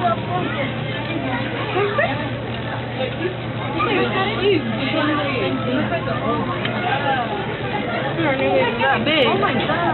Oh my God.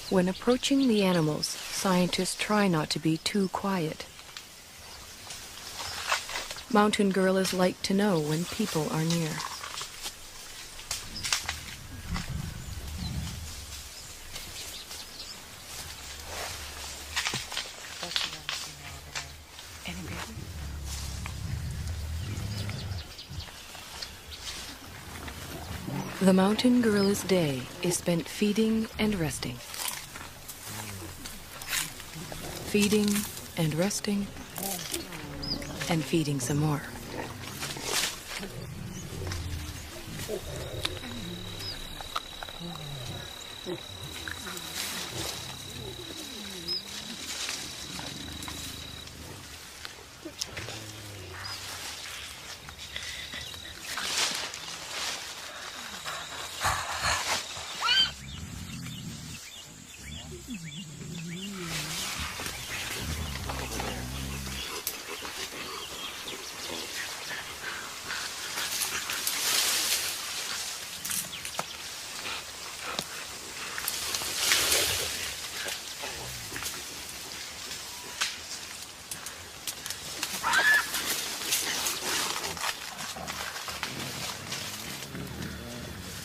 When approaching the animals, scientists try not to be too quiet. Mountain gorillas like to know when people are near. The mountain gorilla's day is spent feeding and resting. Feeding and resting, and feeding some more.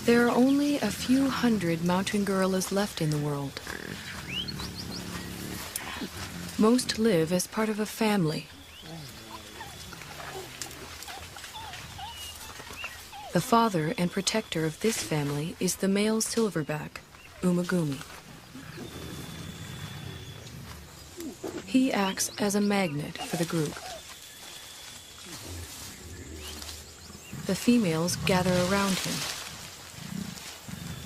There are only a few hundred mountain gorillas left in the world. Most live as part of a family. The father and protector of this family is the male silverback, Umagumi. He acts as a magnet for the group. The females gather around him.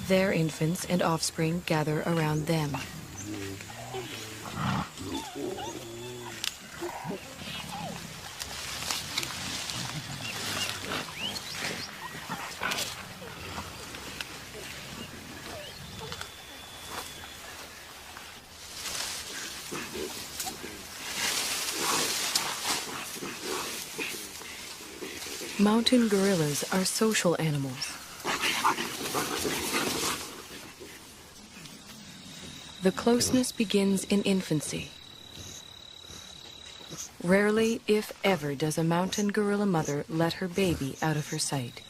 Their infants and offspring gather around them. Mountain gorillas are social animals. The closeness begins in infancy. Rarely, if ever, does a mountain gorilla mother let her baby out of her sight.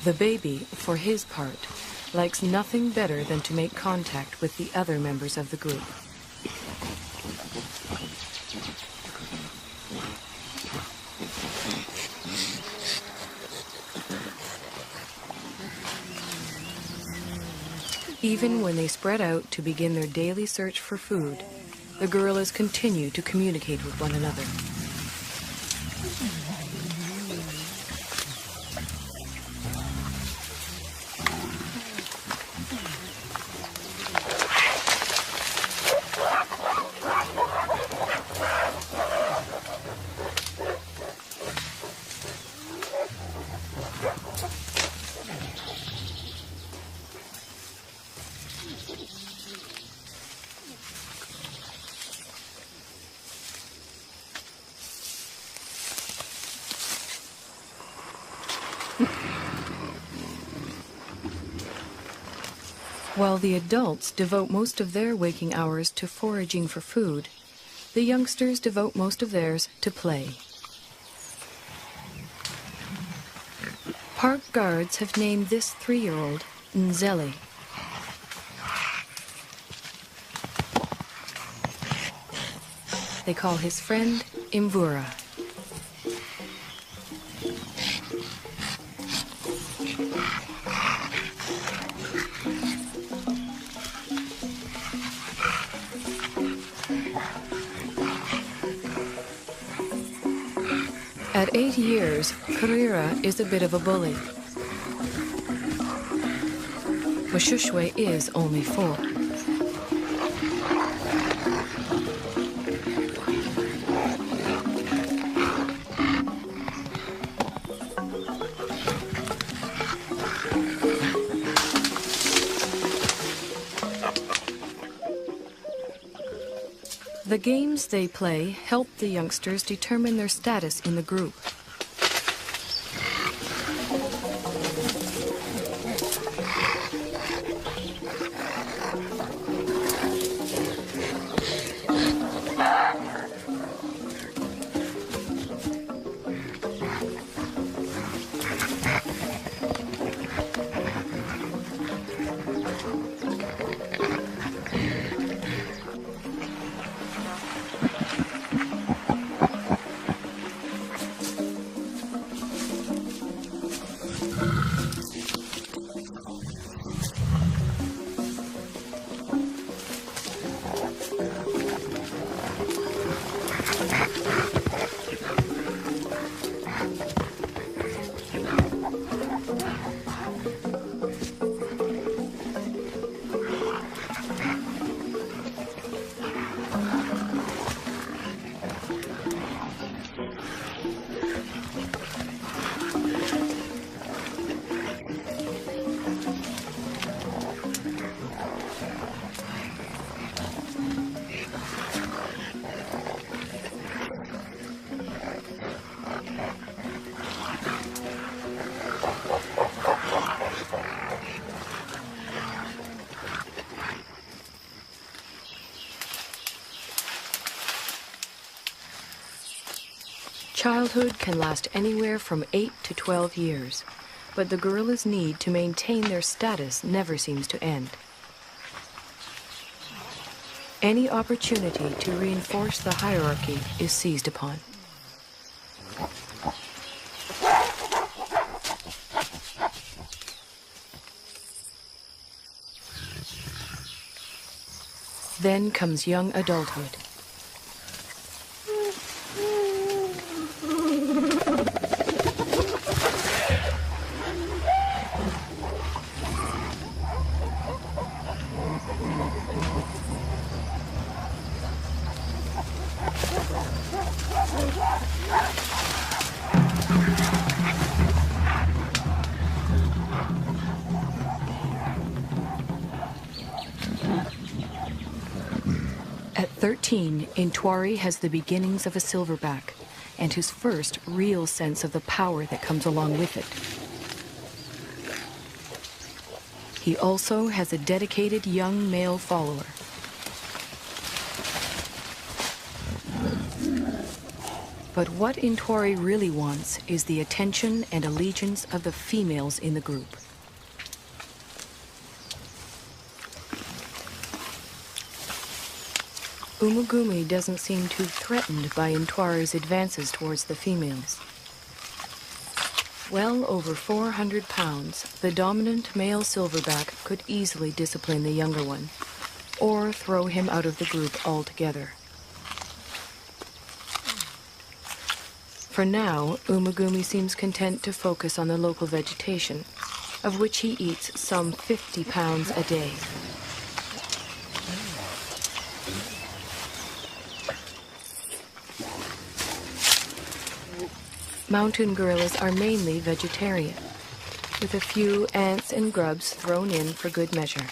The baby, for his part, likes nothing better than to make contact with the other members of the group. Even when they spread out to begin their daily search for food, the gorillas continue to communicate with one another. While the adults devote most of their waking hours to foraging for food, the youngsters devote most of theirs to play. Park guards have named this 3-year-old Nzeli. They call his friend Imvura. At 8 years, Karira is a bit of a bully. Moshoshwe is only 4. The games they play help the youngsters determine their status in the group. Childhood can last anywhere from 8 to 12 years, but the gorillas' need to maintain their status never seems to end. Any opportunity to reinforce the hierarchy is seized upon. Then comes young adulthood. At 13, Intwari has the beginnings of a silverback and his first real sense of the power that comes along with it. He also has a dedicated young male follower. But what Intwari really wants is the attention and allegiance of the females in the group. Umugumi doesn't seem too threatened by Intwari's advances towards the females. Well over 400 pounds, the dominant male silverback could easily discipline the younger one, or throw him out of the group altogether. For now, Umugumi seems content to focus on the local vegetation, of which he eats some 50 pounds a day. Mountain gorillas are mainly vegetarian, with a few ants and grubs thrown in for good measure.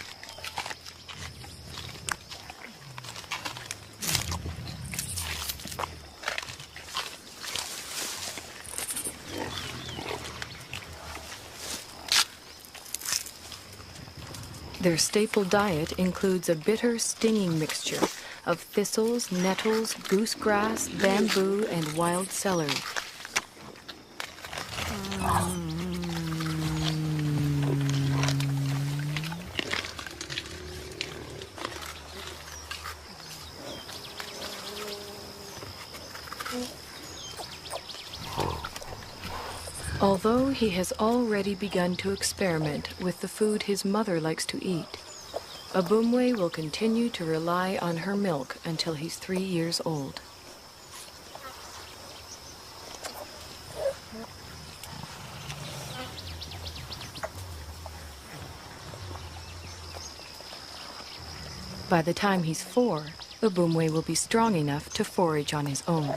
Their staple diet includes a bitter, stinging mixture of thistles, nettles, goosegrass, bamboo, and wild celery. Although he has already begun to experiment with the food his mother likes to eat, Abumwe will continue to rely on her milk until he's 3 years old. By the time he's 4, Ubumwe will be strong enough to forage on his own.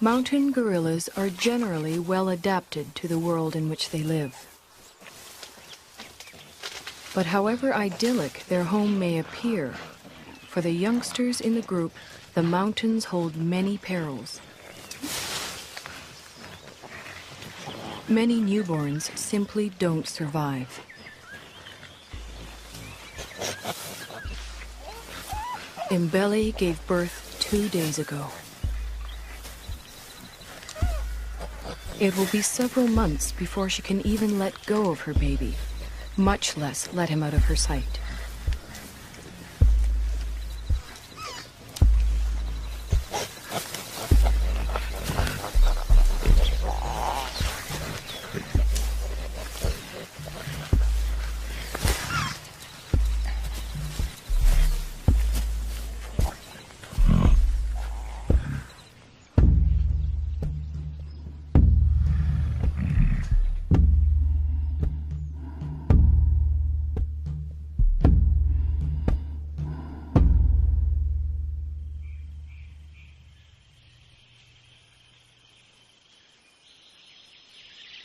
Mountain gorillas are generally well adapted to the world in which they live. But however idyllic their home may appear, for the youngsters in the group, the mountains hold many perils. Many newborns simply don't survive. Mbele gave birth 2 days ago. It will be several months before she can even let go of her baby, much less let him out of her sight.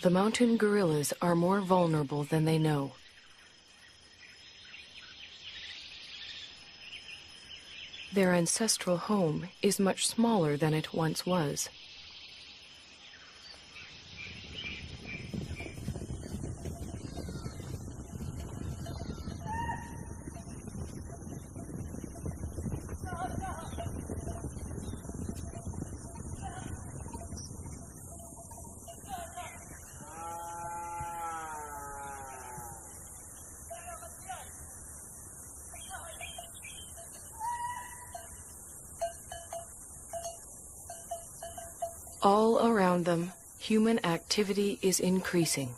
The mountain gorillas are more vulnerable than they know. Their ancestral home is much smaller than it once was. All around them, human activity is increasing.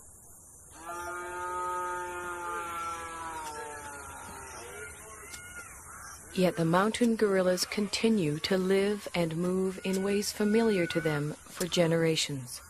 Yet the mountain gorillas continue to live and move in ways familiar to them for generations.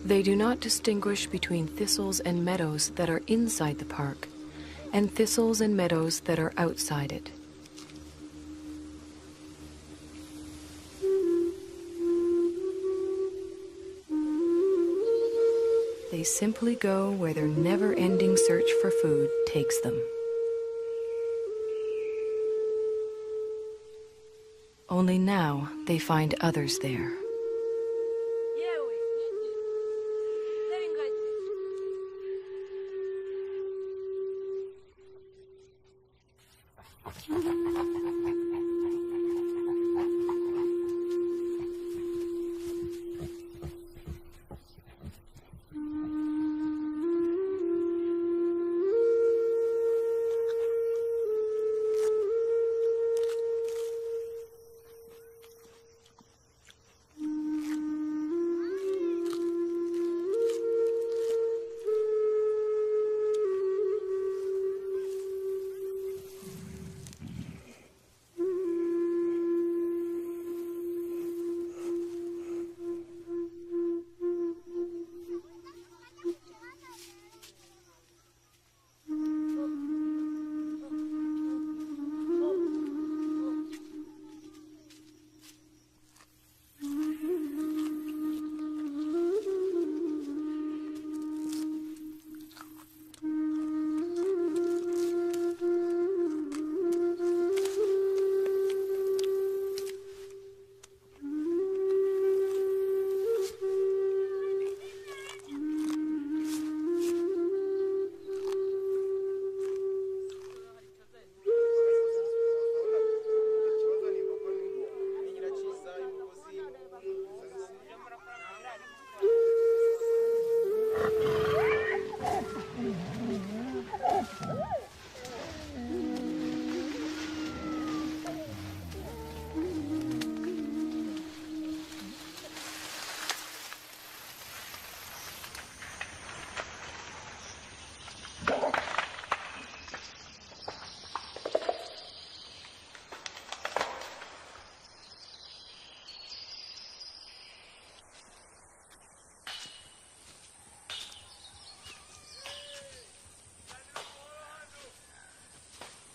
They do not distinguish between thistles and meadows that are inside the park and thistles and meadows that are outside it. They simply go where their never-ending search for food takes them. Only now they find others there.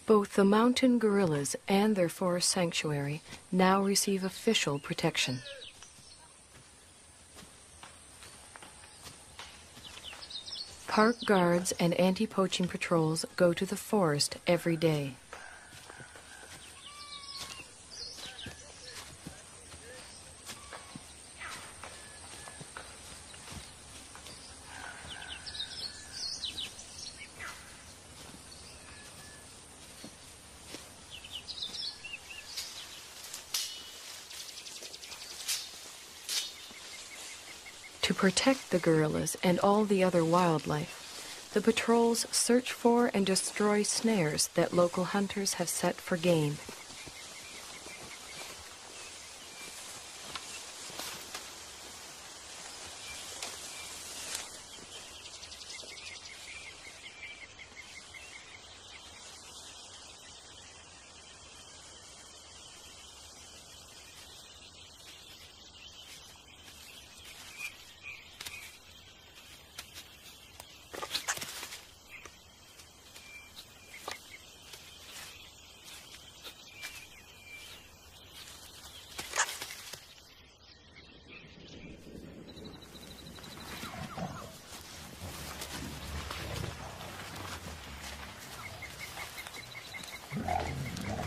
Both the mountain gorillas and their forest sanctuary now receive official protection. Park guards and anti-poaching patrols go to the forest every day. To protect the gorillas and all the other wildlife, the patrols search for and destroy snares that local hunters have set for game.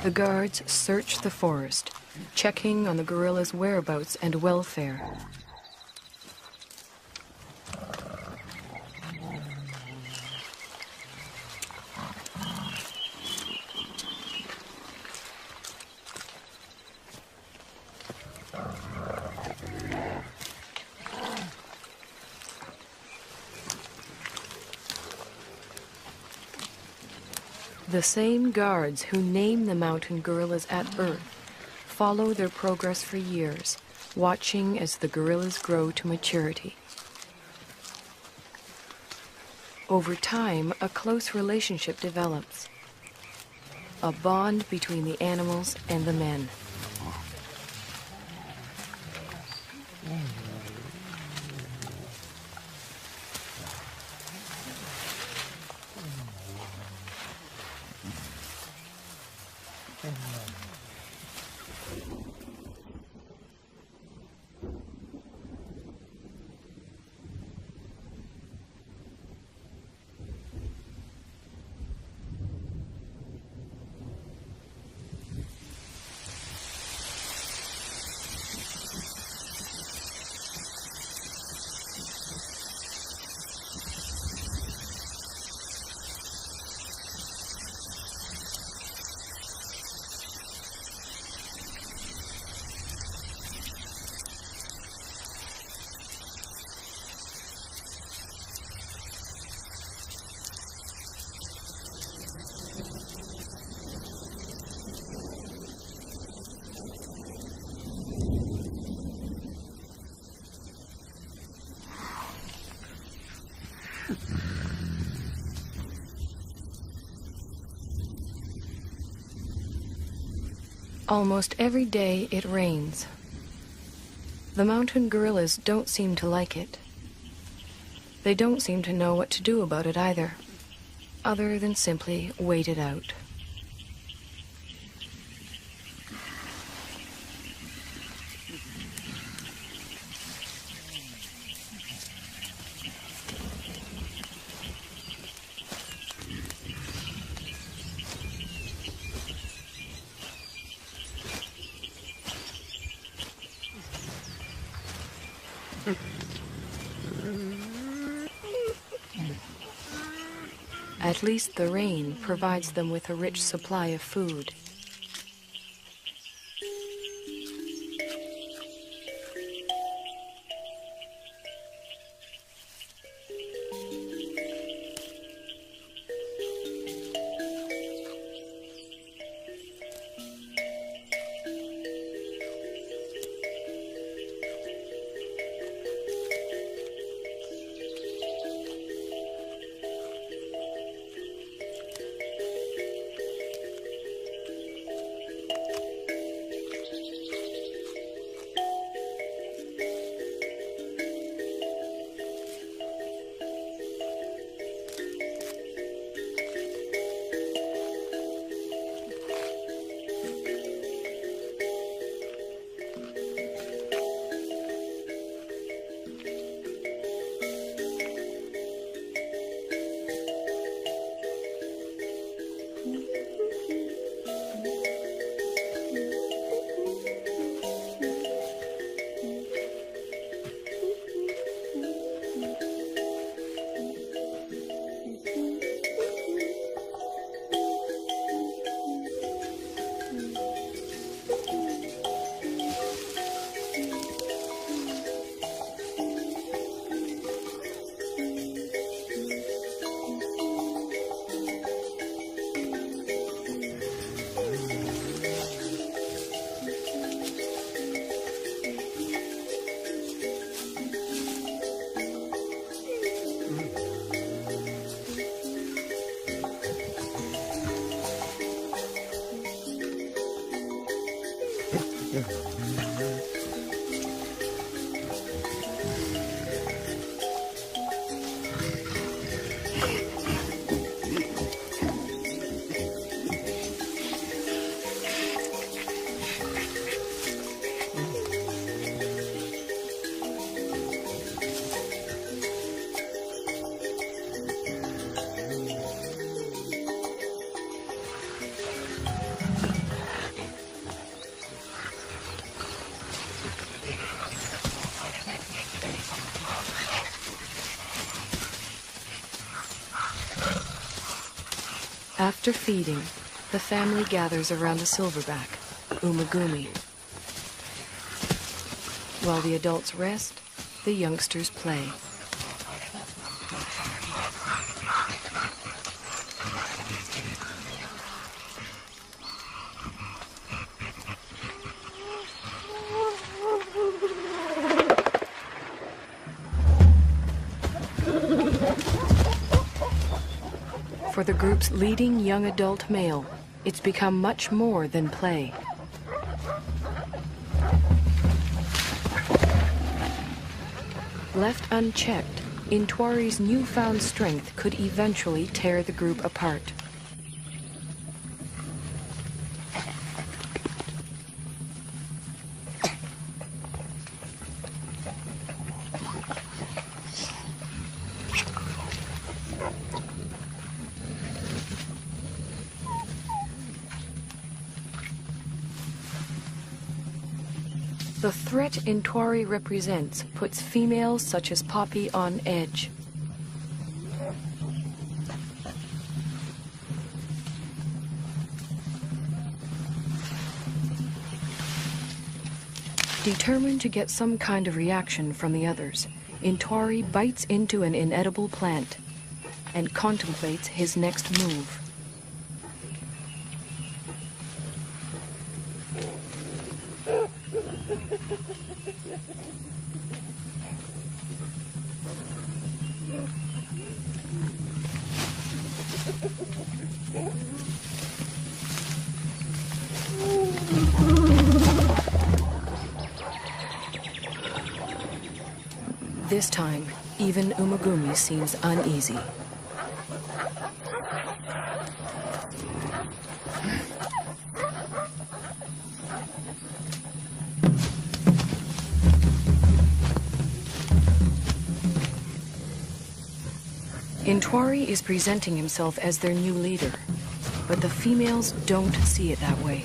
The guards search the forest, checking on the gorillas' whereabouts and welfare. The same guards who name the mountain gorillas at birth follow their progress for years, watching as the gorillas grow to maturity. Over time, a close relationship develops, a bond between the animals and the men. Almost every day it rains. The mountain gorillas don't seem to like it. They don't seem to know what to do about it either, other than simply wait it out. At least the rain provides them with a rich supply of food. After feeding, the family gathers around the silverback, Umagumi. While the adults rest, the youngsters play. For the group's leading young adult male, it's become much more than play. Left unchecked, Intwari's newfound strength could eventually tear the group apart. The threat Intwari represents puts females such as Poppy on edge. Determined to get some kind of reaction from the others, Intwari bites into an inedible plant and contemplates his next move. This time, even Umagumi seems uneasy. Intwari is presenting himself as their new leader, but the females don't see it that way.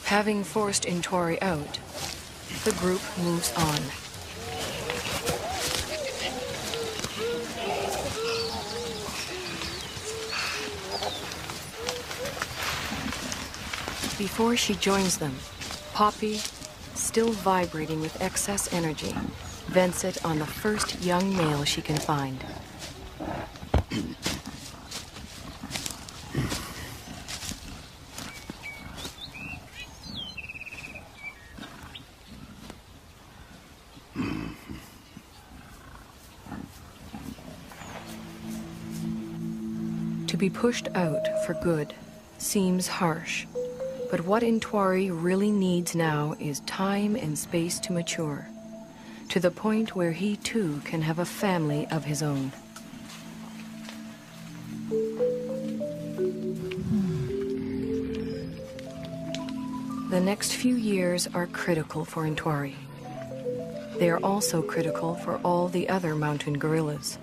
Having forced Intwari out, the group moves on. Before she joins them, Poppy, still vibrating with excess energy, vents it on the first young male she can find. To be pushed out for good seems harsh, but what Ntwari really needs now is time and space to mature, to the point where he too can have a family of his own. The next few years are critical for Ntwari. They are also critical for all the other mountain gorillas.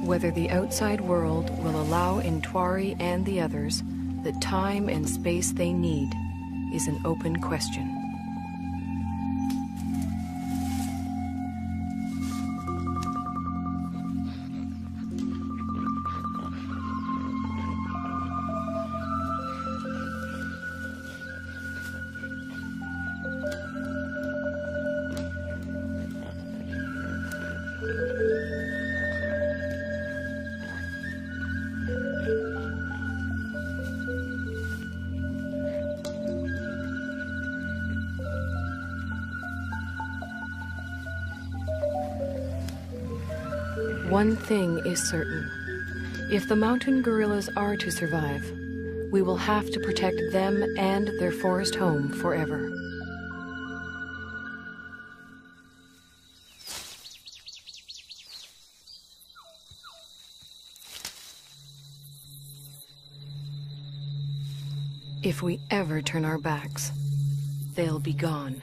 Whether the outside world will allow Ntwari and the others the time and space they need is an open question. One thing is certain. If the mountain gorillas are to survive, we will have to protect them and their forest home forever. If we ever turn our backs, they'll be gone.